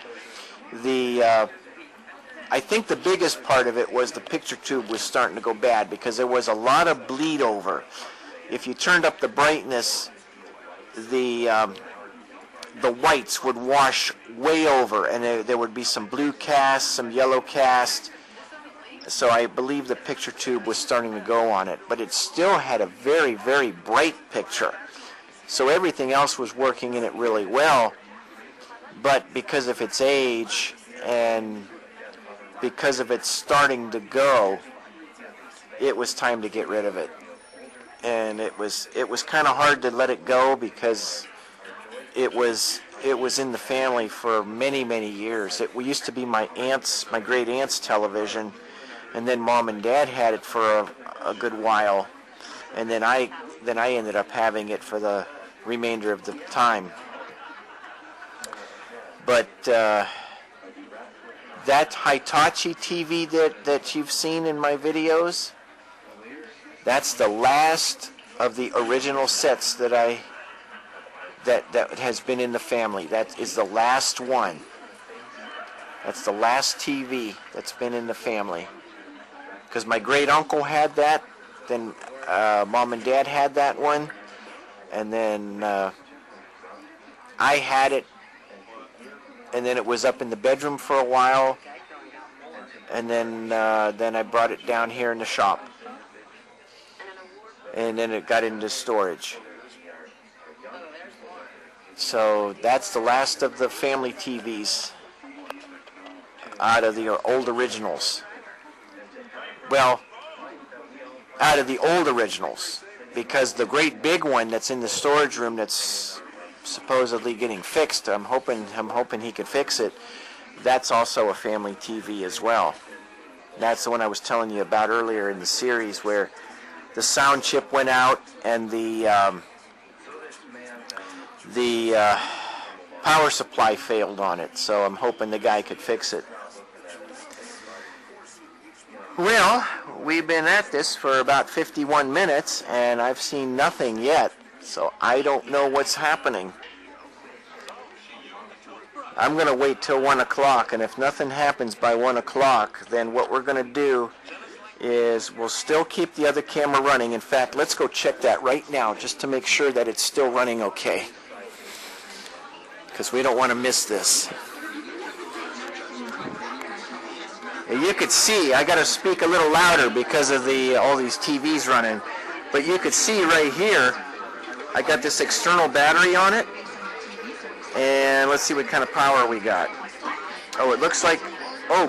Speaker 1: I think the biggest part of it was the picture tube was starting to go bad, because there was a lot of bleed over. If you turned up the brightness, the whites would wash way over, and there would be some blue cast, some yellow cast. So I believe the picture tube was starting to go on it, but it still had a very, very bright picture. So everything else was working in it really well, but because of its age and because of it starting to go, it was time to get rid of it. And it was kind of hard to let it go because it was in the family for many, many years. It used to be my great aunt's television, and then Mom and Dad had it for a good while, and then I ended up having it for the remainder of the time. But that Hitachi TV that you've seen in my videos, that's the last of the original sets that has been in the family. That is the last one. That's the last TV that's been in the family. Because my great uncle had that, then Mom and Dad had that one, and then I had it, and then it was up in the bedroom for a while, and then I brought it down here in the shop, and then it got into storage. So that's the last of the family TVs out of the old originals. Well, out of the old originals, because the great big one that's in the storage room that's supposedly getting fixed, I'm hoping he could fix it. That's also a family TV as well. That's the one I was telling you about earlier in the series, where the sound chip went out and the power supply failed on it. So I'm hoping the guy could fix it. Well, we've been at this for about 51 minutes, and I've seen nothing yet, so I don't know what's happening. I'm going to wait till 1 o'clock, and if nothing happens by 1 o'clock, then what we're going to do is we'll still keep the other camera running. In fact, let's go check that right now, just to make sure that it's still running okay, because we don't want to miss this. You could see, I got to speak a little louder because of all these TVs running, but you could see right here, I got this external battery on it, and let's see what kind of power we got. Oh, it looks like,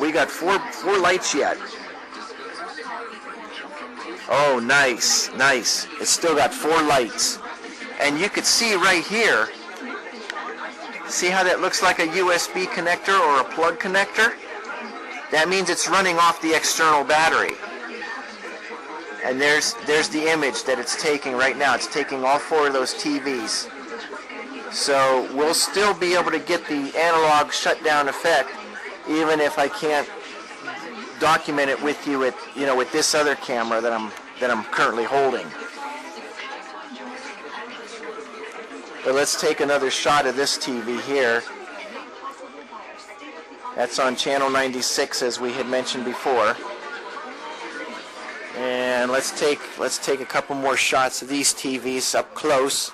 Speaker 1: we got four lights yet. Oh, nice. It's still got 4 lights. And you could see right here, see how that looks like a USB connector or a plug connector? That means it's running off the external battery. And there's the image that it's taking right now. It's taking all 4 of those TVs. So we'll still be able to get the analog shutdown effect, even if I can't document it with you with this other camera that I'm currently holding. But let's take another shot of this TV here. That's on channel 96, as we had mentioned before. And let's take a couple more shots of these TVs up close,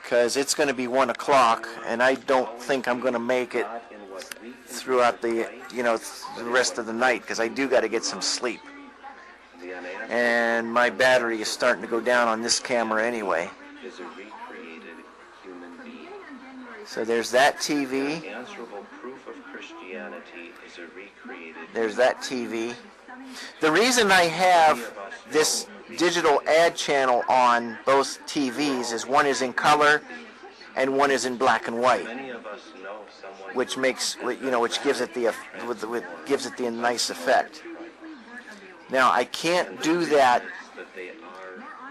Speaker 1: because it's going to be 1 o'clock, and I don't think I'm going to make it throughout the rest of the night, because I do got to get some sleep. And my battery is starting to go down on this camera anyway. So there's that TV. There's that TV. The reason I have this digital ad channel on both TVs is one is in color and one is in black and white, which gives it the nice effect. Now I can't do that.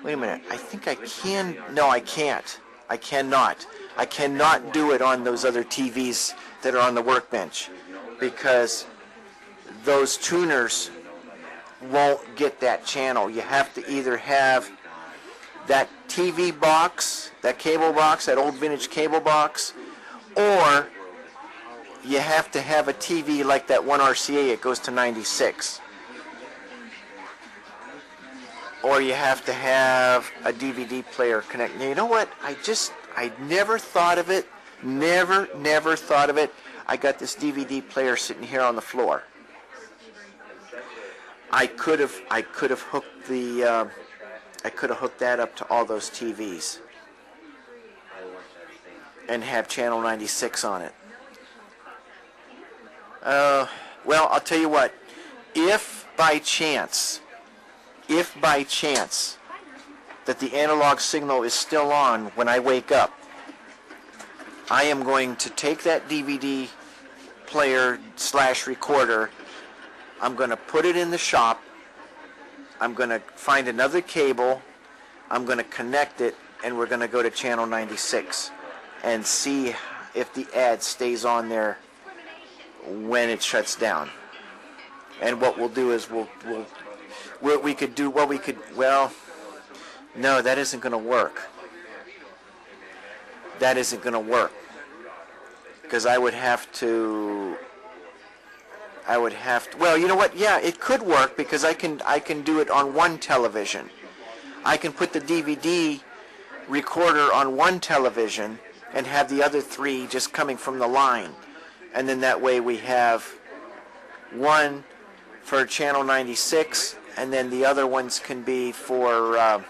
Speaker 1: Wait a minute. I think I can. No, I can't. I cannot. I cannot do it on those other TVs that are on the workbench, because those tuners won't get that channel. You have to either have that TV box, that cable box, that old vintage cable box, or you have to have a TV like that one RCA. It goes to 96. Or you have to have a DVD player connected. You know what? I never thought of it. Never thought of it. I got this DVD player sitting here on the floor. I could have hooked that up to all those TVs and have channel 96 on it. Well, I'll tell you what. If by chance that the analog signal is still on when I wake up, I am going to take that DVD player / recorder, I'm going to put it in the shop, I'm going to find another cable, I'm going to connect it, and we're going to go to channel 96 and see if the ad stays on there when it shuts down. And what we'll do is well, no, that isn't going to work. That isn't going to work. Because I would have to, well, you know what? Yeah, it could work because I can do it on one television. I can put the DVD recorder on one television and have the other 3 just coming from the line. And then that way we have one for channel 96, and then the other ones can be for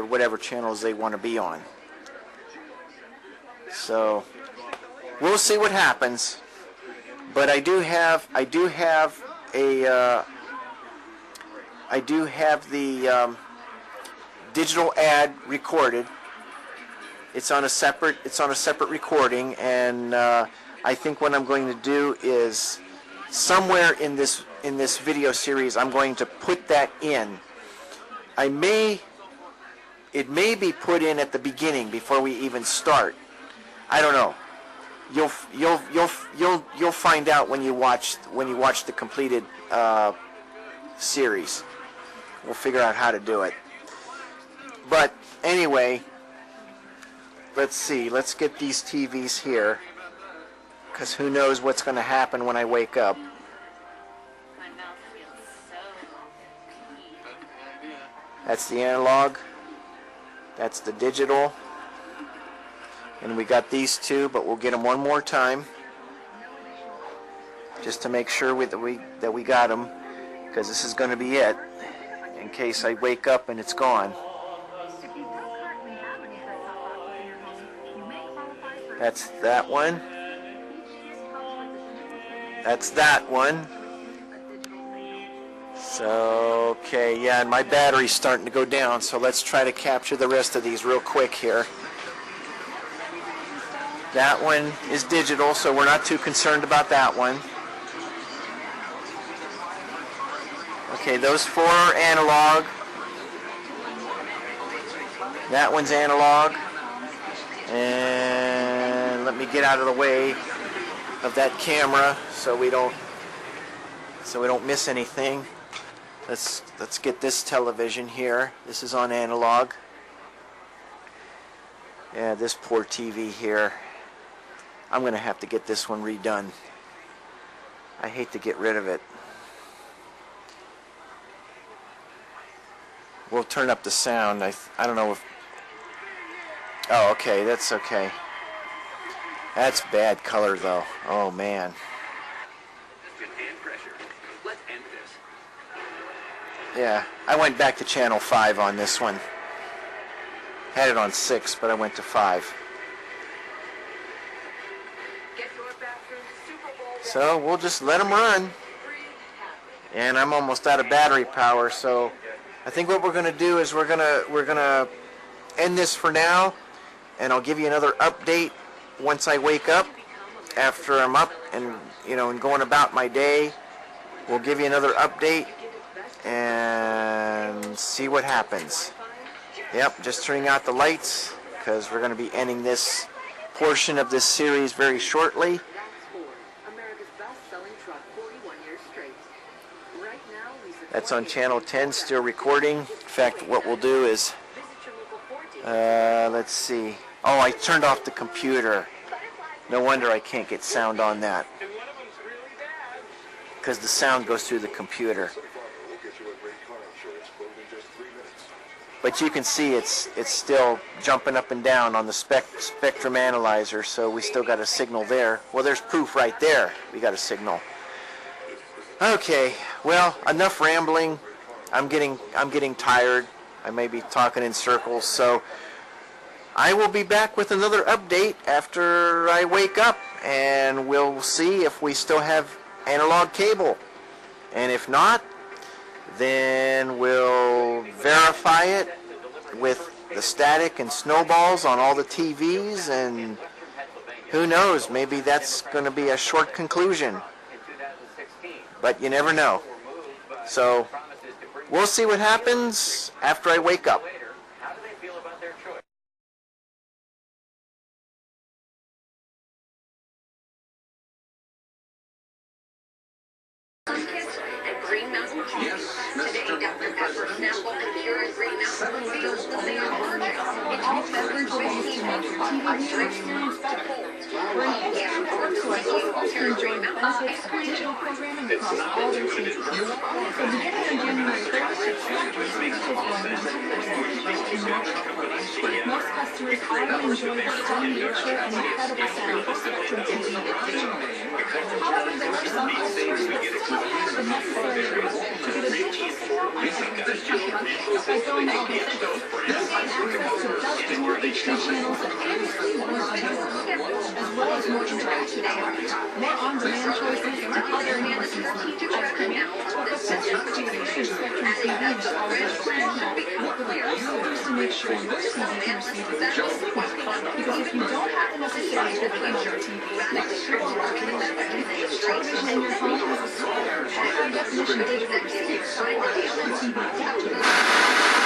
Speaker 1: whatever channels they want to be on. So we'll see what happens. But I do have the digital ad recorded. It's on a separate recording, and I think what I'm going to do is somewhere in this video series I'm going to put that in. It may be put in at the beginning before we even start. I don't know. You'll find out when you watch the completed series. We'll figure out how to do it. But anyway, let's see. Let's get these TVs here, because who knows what's going to happen when I wake up.
Speaker 4: My mouth feels so clean.
Speaker 1: That's the analog. That's the digital. And we got these 2, but we'll get them one more time, just to make sure that we got them, because this is going to be it, in case I wake up and it's gone. That's that one. That's that one. So, okay, yeah, and my battery's starting to go down, so let's try to capture the rest of these real quick here. That one is digital, so we're not too concerned about that one. Okay, those 4 are analog. That one's analog. And let me get out of the way of that camera so we don't miss anything. Let's get this television here. This is on analog. Yeah, this poor TV here. I'm going to have to get this one redone. I hate to get rid of it. We'll turn up the sound. I don't know if... Oh, okay, that's okay. That's bad color, though. Oh, man. Yeah, I went back to channel 5 on this one. Had it on 6, but I went to 5. So we'll just let them run. And I'm almost out of battery power, so I think what we're going to do is we're gonna end this for now, and I'll give you another update once I wake up. After I'm up and and going about my day, we'll give you another update and see what happens. Yep, just turning out the lights because we're going to be ending this portion of this series very shortly. That's on channel 10, still recording. In fact, what we'll do is, let's see. Oh, I turned off the computer. No wonder I can't get sound on that, because the sound goes through the computer. But you can see it's still jumping up and down on the spectrum analyzer, so we still got a signal there. Well, there's proof right there. We got a signal. Okay, well, enough rambling. I'm getting tired. I may be talking in circles, so I will be back with another update after I wake up, and we'll see if we still have analog cable. And if not, then we'll verify it with the static and snowballs on all the TVs, and who knows, maybe that's going to be a short conclusion. But you never know. So we'll see what happens after I wake up.
Speaker 5: Green Mountain Coffee. Today, Dr. Pepper, Snapple, and Keurig Green Mountain feels the same origin. It's all beverage based on drinks to hold. And for Keurig Green Mountain ice cream.
Speaker 6: Digital programming across all their seasons. So beginning on January 1st, most customers already enjoy the stunning nature and incredible sound of Spectrum TV. However, there are some customers that still have the necessary tools to get a digital signal on every TV. By going all the settings, they gain access to dozens more HD channels and see more videos, as well as more interactive content, more on-demand choices, and other enhancements like connect or the Spectrum TV is already planned now with the users to make sure your TV can receive a digital signal. Because if you don't have the necessary equipment on your TV, television in your home has a smaller, high-definition digital receiver, or even TV adapter.